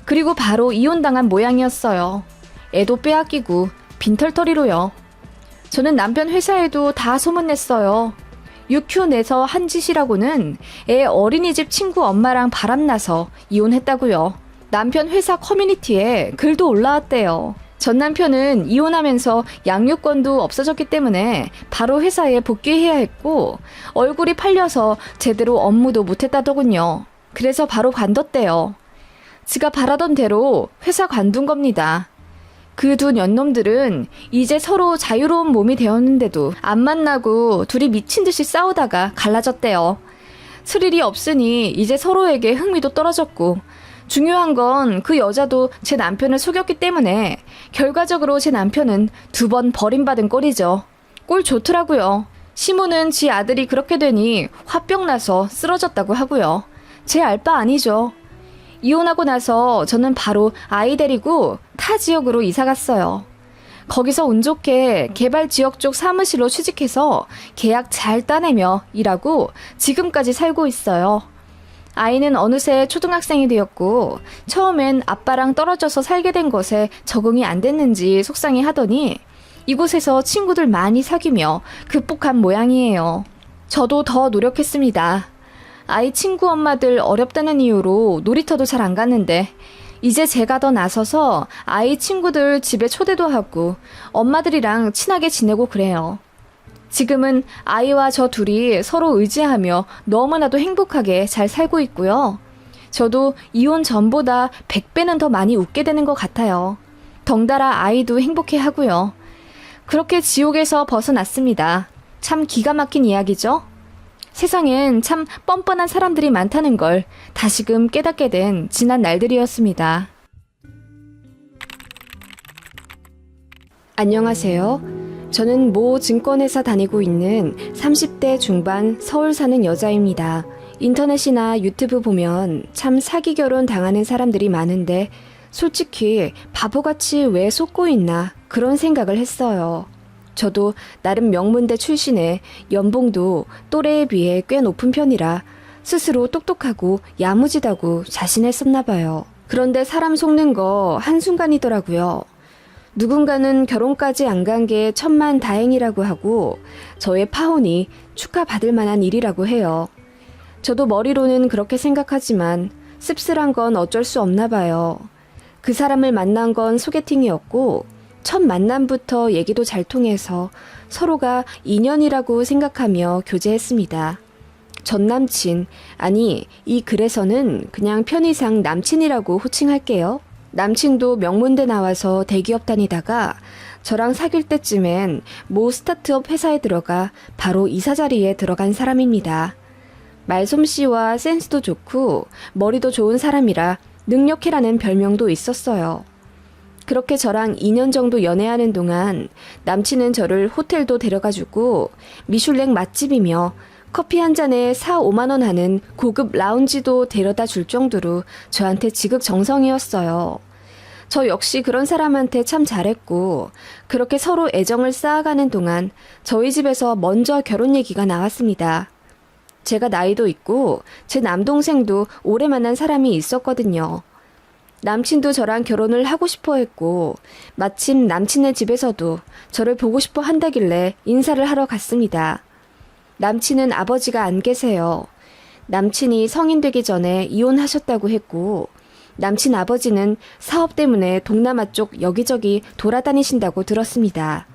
그리고 바로 이혼당한 모양이었어요. 애도 빼앗기고 빈털터리로요. 저는 남편 회사에도 다 소문냈어요. 유큐 내서 한 짓이라고는 애 어린이집 친구 엄마랑 바람나서 이혼했다고요. 남편 회사 커뮤니티에 글도 올라왔대요. 전 남편은 이혼하면서 양육권도 없어졌기 때문에 바로 회사에 복귀해야 했고 얼굴이 팔려서 제대로 업무도 못했다더군요. 그래서 바로 관뒀대요. 지가 바라던 대로 회사 관둔 겁니다. 그 두 년놈들은 이제 서로 자유로운 몸이 되었는데도 안 만나고 둘이 미친 듯이 싸우다가 갈라졌대요. 스릴이 없으니 이제 서로에게 흥미도 떨어졌고 중요한 건 그 여자도 제 남편을 속였기 때문에 결과적으로 제 남편은 2번 버림받은 꼴이죠. 꼴 좋더라고요. 시모는 지 아들이 그렇게 되니 화병 나서 쓰러졌다고 하고요. 제 알 바 아니죠. 이혼하고 나서 저는 바로 아이 데리고 타 지역으로 이사 갔어요. 거기서 운 좋게 개발 지역 쪽 사무실로 취직해서 계약 잘 따내며 일하고 지금까지 살고 있어요. 아이는 어느새 초등학생이 되었고 처음엔 아빠랑 떨어져서 살게 된 것에 적응이 안 됐는지 속상해 하더니 이곳에서 친구들 많이 사귀며 극복한 모양이에요. 저도 더 노력했습니다. 아이 친구 엄마들 어렵다는 이유로 놀이터도 잘 안 갔는데 이제 제가 더 나서서 아이 친구들 집에 초대도 하고 엄마들이랑 친하게 지내고 그래요. 지금은 아이와 저 둘이 서로 의지하며 너무나도 행복하게 잘 살고 있고요. 저도 이혼 전보다 100배는 더 많이 웃게 되는 것 같아요. 덩달아 아이도 행복해 하고요. 그렇게 지옥에서 벗어났습니다. 참 기가 막힌 이야기죠? 세상엔 참 뻔뻔한 사람들이 많다는 걸 다시금 깨닫게 된 지난 날들이었습니다. 안녕하세요. 저는 모 증권회사 다니고 있는 30대 중반 서울 사는 여자입니다. 인터넷이나 유튜브 보면 참 사기 결혼 당하는 사람들이 많은데 솔직히 바보같이 왜 속고 있나 그런 생각을 했어요. 저도 나름 명문대 출신에 연봉도 또래에 비해 꽤 높은 편이라 스스로 똑똑하고 야무지다고 자신했었나 봐요. 그런데 사람 속는 거 한순간이더라고요. 누군가는 결혼까지 안 간 게 천만다행이라고 하고 저의 파혼이 축하받을 만한 일이라고 해요. 저도 머리로는 그렇게 생각하지만 씁쓸한 건 어쩔 수 없나 봐요. 그 사람을 만난 건 소개팅이었고 첫 만남부터 얘기도 잘 통해서 서로가 인연이라고 생각하며 교제했습니다. 전 남친, 아니 이 글에서는 그냥 편의상 남친이라고 호칭할게요. 남친도 명문대 나와서 대기업 다니다가 저랑 사귈 때쯤엔 모 스타트업 회사에 들어가 바로 이사 자리에 들어간 사람입니다. 말솜씨와 센스도 좋고 머리도 좋은 사람이라 능력해라는 별명도 있었어요. 그렇게 저랑 2년 정도 연애하는 동안 남친은 저를 호텔도 데려가주고 미슐랭 맛집이며 커피 한 잔에 4, 5만 원 하는 고급 라운지도 데려다 줄 정도로 저한테 지극정성이었어요. 저 역시 그런 사람한테 참 잘했고 그렇게 서로 애정을 쌓아가는 동안 저희 집에서 먼저 결혼 얘기가 나왔습니다. 제가 나이도 있고 제 남동생도 오래 만난 사람이 있었거든요. 남친도 저랑 결혼을 하고 싶어 했고 마침 남친의 집에서도 저를 보고 싶어 한다길래 인사를 하러 갔습니다. 남친은 아버지가 안 계세요. 남친이 성인 되기 전에 이혼하셨다고 했고 남친 아버지는 사업 때문에 동남아 쪽 여기저기 돌아다니신다고 들었습니다.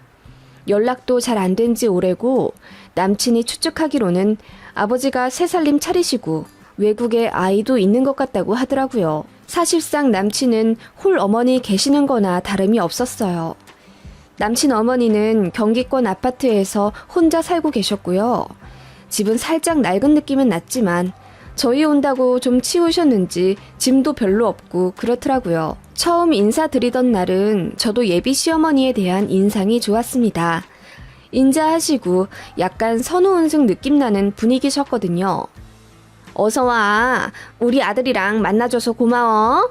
연락도 잘 안 된 지 오래고 남친이 추측하기로는 아버지가 새 살림 차리시고 외국에 아이도 있는 것 같다고 하더라고요. 사실상 남친은 홀 어머니 계시는 거나 다름이 없었어요. 남친 어머니는 경기권 아파트에서 혼자 살고 계셨고요. 집은 살짝 낡은 느낌은 났지만 저희 온다고 좀 치우셨는지 짐도 별로 없고 그렇더라고요. 처음 인사드리던 날은 저도 예비 시어머니에 대한 인상이 좋았습니다. 인자하시고 약간 선우은숙 느낌 나는 분위기셨거든요. 어서와, 우리 아들이랑 만나줘서 고마워.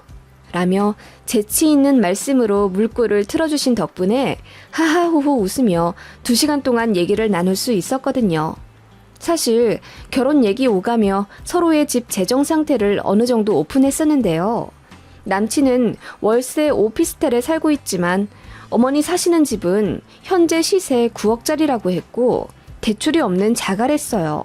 라며 재치 있는 말씀으로 물꼬를 틀어주신 덕분에 하하호호 웃으며 2시간 동안 얘기를 나눌 수 있었거든요. 사실 결혼 얘기 오가며 서로의 집 재정 상태를 어느 정도 오픈했었는데요. 남친은 월세 오피스텔에 살고 있지만 어머니 사시는 집은 현재 시세 9억짜리라고 했고 대출이 없는 자가랬어요.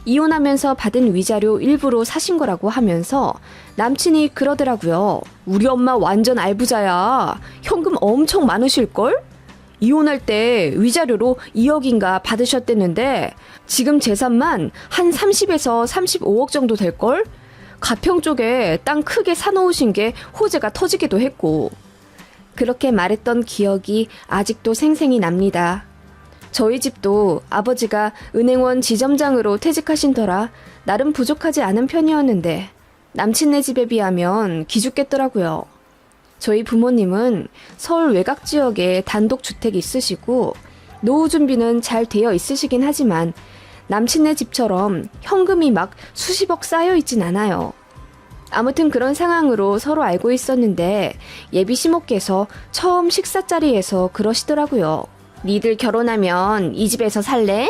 이혼하면서 받은 위자료 일부로 사신 거라고 하면서 남친이 그러더라고요. 우리 엄마 완전 알부자야. 현금 엄청 많으실걸? 이혼할 때 위자료로 2억인가 받으셨댔는데 지금 재산만 한 30에서 35억 정도 될걸? 가평 쪽에 땅 크게 사놓으신 게 호재가 터지기도 했고. 그렇게 말했던 기억이 아직도 생생히 납니다. 저희 집도 아버지가 은행원 지점장으로 퇴직하신 터라 나름 부족하지 않은 편이었는데 남친네 집에 비하면 기죽겠더라고요. 저희 부모님은 서울 외곽 지역에 단독 주택이 있으시고 노후 준비는 잘 되어 있으시긴 하지만 남친네 집처럼 현금이 막 수십억 쌓여 있진 않아요. 아무튼 그런 상황으로 서로 알고 있었는데 예비 시모께서 처음 식사 자리에서 그러시더라고요. 니들 결혼하면 이 집에서 살래?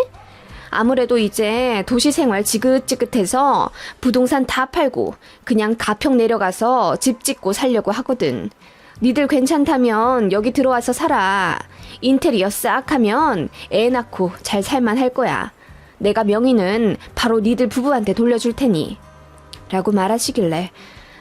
아무래도 이제 도시 생활 지긋지긋해서 부동산 다 팔고 그냥 가평 내려가서 집 짓고 살려고 하거든. 니들 괜찮다면 여기 들어와서 살아. 인테리어 싹 하면 애 낳고 잘 살만 할 거야. 내가 명의는 바로 니들 부부한테 돌려줄 테니. 라고 말하시길래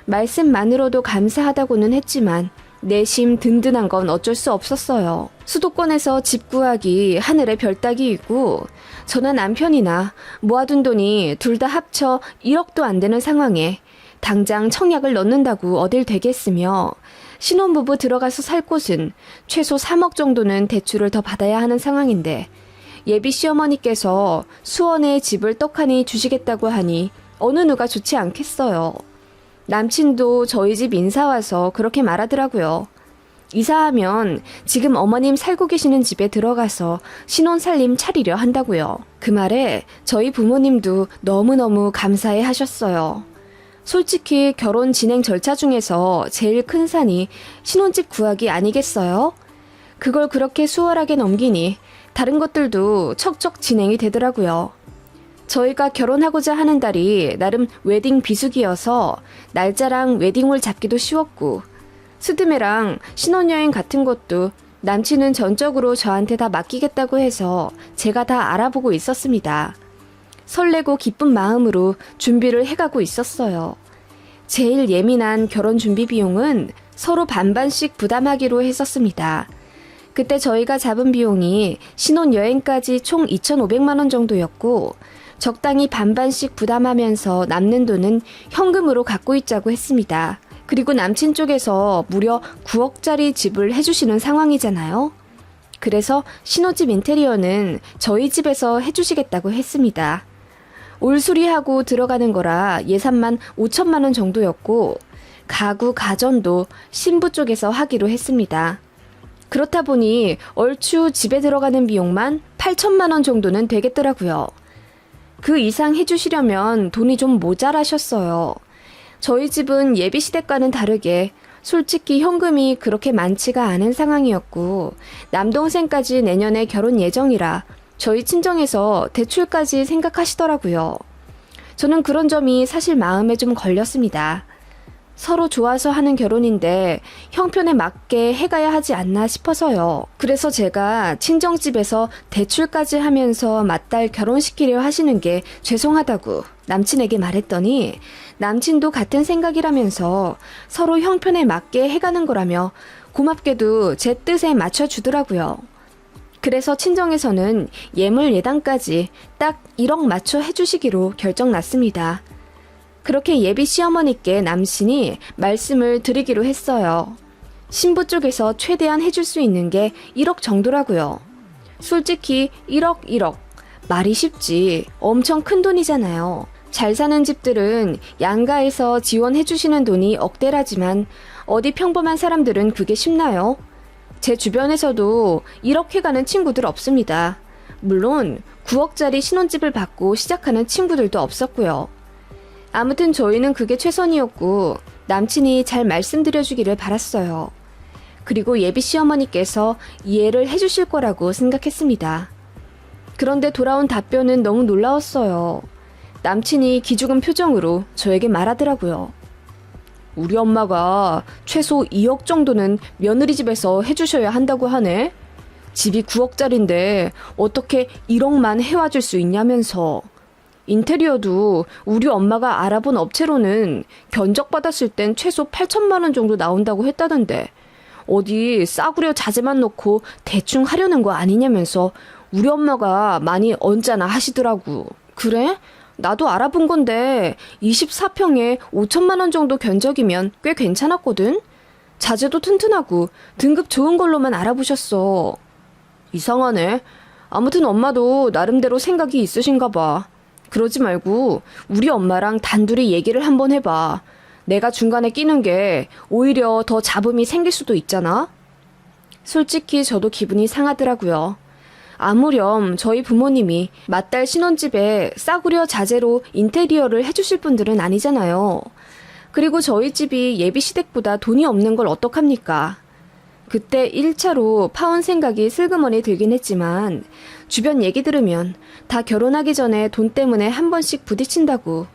말씀만으로도 감사하다고는 했지만 내심 든든한 건 어쩔 수 없었어요. 수도권에서 집 구하기 하늘의 별 따기이고 저나 남편이나 모아둔 돈이 둘 다 합쳐 1억도 안 되는 상황에 당장 청약을 넣는다고 어딜 되겠으며 신혼부부 들어가서 살 곳은 최소 3억 정도는 대출을 더 받아야 하는 상황인데 예비 시어머니께서 수원에 집을 떡하니 주시겠다고 하니 어느 누가 좋지 않겠어요. 남친도 저희 집 인사 와서 그렇게 말하더라고요. 이사하면 지금 어머님 살고 계시는 집에 들어가서 신혼살림 차리려 한다고요. 그 말에 저희 부모님도 너무너무 감사해 하셨어요. 솔직히 결혼 진행 절차 중에서 제일 큰 산이 신혼집 구하기 아니겠어요? 그걸 그렇게 수월하게 넘기니 다른 것들도 척척 진행이 되더라고요. 저희가 결혼하고자 하는 달이 나름 웨딩 비수기여서 날짜랑 웨딩홀 잡기도 쉬웠고, 스드메랑 신혼여행 같은 것도 남친은 전적으로 저한테 다 맡기겠다고 해서 제가 다 알아보고 있었습니다. 설레고 기쁜 마음으로 준비를 해가고 있었어요. 제일 예민한 결혼 준비 비용은 서로 반반씩 부담하기로 했었습니다. 그때 저희가 잡은 비용이 신혼여행까지 총 2,500만 원 정도였고, 적당히 반반씩 부담하면서 남는 돈은 현금으로 갖고 있자고 했습니다. 그리고 남친 쪽에서 무려 9억짜리 집을 해주시는 상황이잖아요. 그래서 신혼집 인테리어는 저희 집에서 해주시겠다고 했습니다. 올 수리하고 들어가는 거라 예산만 5천만 원 정도였고, 가구 가전도 신부 쪽에서 하기로 했습니다. 그렇다 보니 얼추 집에 들어가는 비용만 8천만 원 정도는 되겠더라고요. 그 이상 해주시려면 돈이 좀 모자라셨어요. 저희 집은 예비 시댁과는 다르게 솔직히 현금이 그렇게 많지가 않은 상황이었고, 남동생까지 내년에 결혼 예정이라 저희 친정에서 대출까지 생각하시더라고요. 저는 그런 점이 사실 마음에 좀 걸렸습니다. 서로 좋아서 하는 결혼인데 형편에 맞게 해가야 하지 않나 싶어서요. 그래서 제가 친정집에서 대출까지 하면서 맏딸 결혼시키려 하시는 게 죄송하다고 남친에게 말했더니, 남친도 같은 생각이라면서 서로 형편에 맞게 해가는 거라며 고맙게도 제 뜻에 맞춰주더라고요. 그래서 친정에서는 예물 예당까지 딱 1억 맞춰 해주시기로 결정났습니다. 그렇게 예비 시어머니께 남친이 말씀을 드리기로 했어요. 신부 쪽에서 최대한 해줄 수 있는 게 1억 정도라고요. 솔직히 1억. 말이 쉽지. 엄청 큰 돈이잖아요. 잘 사는 집들은 양가에서 지원해주시는 돈이 억대라지만 어디 평범한 사람들은 그게 쉽나요? 제 주변에서도 1억 해가는 친구들 없습니다. 물론 9억짜리 신혼집을 받고 시작하는 친구들도 없었고요. 아무튼 저희는 그게 최선이었고, 남친이 잘 말씀드려주기를 바랐어요. 그리고 예비 시어머니께서 이해를 해주실 거라고 생각했습니다. 그런데 돌아온 답변은 너무 놀라웠어요. 남친이 기죽은 표정으로 저에게 말하더라고요. 우리 엄마가 최소 2억 정도는 며느리 집에서 해주셔야 한다고 하네. 집이 9억짜린데 어떻게 1억만 해와줄 수 있냐면서. 인테리어도 우리 엄마가 알아본 업체로는 견적받았을 땐 최소 8천만 원 정도 나온다고 했다던데, 어디 싸구려 자재만 놓고 대충 하려는 거 아니냐면서 우리 엄마가 많이 언짢아 하시더라고. 그래? 나도 알아본 건데 24평에 5천만 원 정도 견적이면 꽤 괜찮았거든? 자재도 튼튼하고 등급 좋은 걸로만 알아보셨어. 이상하네. 아무튼 엄마도 나름대로 생각이 있으신가 봐. 그러지 말고 우리 엄마랑 단둘이 얘기를 한번 해봐. 내가 중간에 끼는 게 오히려 더 잡음이 생길 수도 있잖아. 솔직히 저도 기분이 상하더라고요. 아무렴 저희 부모님이 맏딸 신혼집에 싸구려 자재로 인테리어를 해주실 분들은 아니잖아요. 그리고 저희 집이 예비 시댁보다 돈이 없는 걸 어떡합니까? 그때 1차로 파혼 생각이 슬그머니 들긴 했지만, 주변 얘기 들으면 다 결혼하기 전에 돈 때문에 한 번씩 부딪힌다고,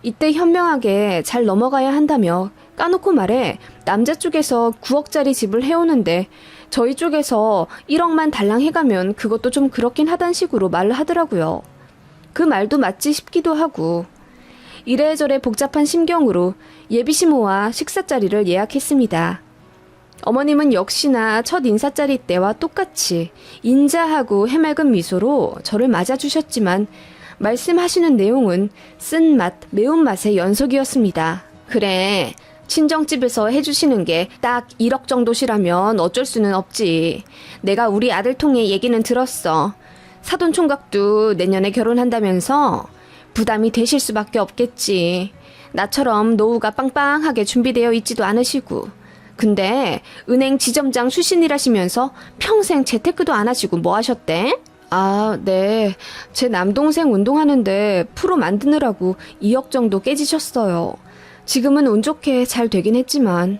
이때 현명하게 잘 넘어가야 한다며 까놓고 말해 남자 쪽에서 9억짜리 집을 해오는데 저희 쪽에서 1억만 달랑 해가면 그것도 좀 그렇긴 하단 식으로 말을 하더라고요. 그 말도 맞지 싶기도 하고, 이래저래 복잡한 심경으로 예비시모와 식사 자리를 예약했습니다. 어머님은 역시나 첫 인사 자리 때와 똑같이 인자하고 해맑은 미소로 저를 맞아주셨지만, 말씀하시는 내용은 쓴맛, 매운맛의 연속이었습니다. 그래, 친정집에서 해주시는 게 딱 1억 정도시라면 어쩔 수는 없지. 내가 우리 아들 통해 얘기는 들었어. 사돈 총각도 내년에 결혼한다면서 부담이 되실 수밖에 없겠지. 나처럼 노후가 빵빵하게 준비되어 있지도 않으시고. 근데 은행 지점장 출신이라시면서 평생 재테크도 안 하시고 뭐 하셨대? 아, 네. 제 남동생 운동하는데 프로 만드느라고 2억 정도 깨지셨어요. 지금은 운 좋게 잘 되긴 했지만.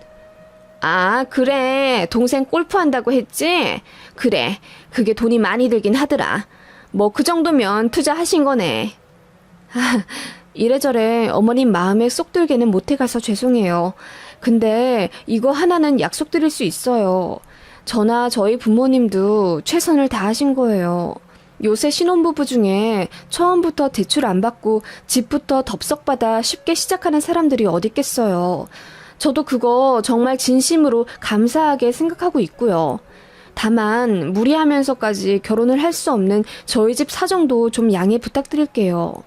아, 그래. 동생 골프 한다고 했지? 그래. 그게 돈이 많이 들긴 하더라. 뭐 그 정도면 투자하신 거네. 아, 이래저래 어머님 마음에 쏙 들게는 못해가서 죄송해요. 근데 이거 하나는 약속드릴 수 있어요. 저나 저희 부모님도 최선을 다하신 거예요. 요새 신혼부부 중에 처음부터 대출 안 받고 집부터 덥석받아 쉽게 시작하는 사람들이 어딨겠어요. 저도 그거 정말 진심으로 감사하게 생각하고 있고요. 다만 무리하면서까지 결혼을 할 수 없는 저희 집 사정도 좀 양해 부탁드릴게요.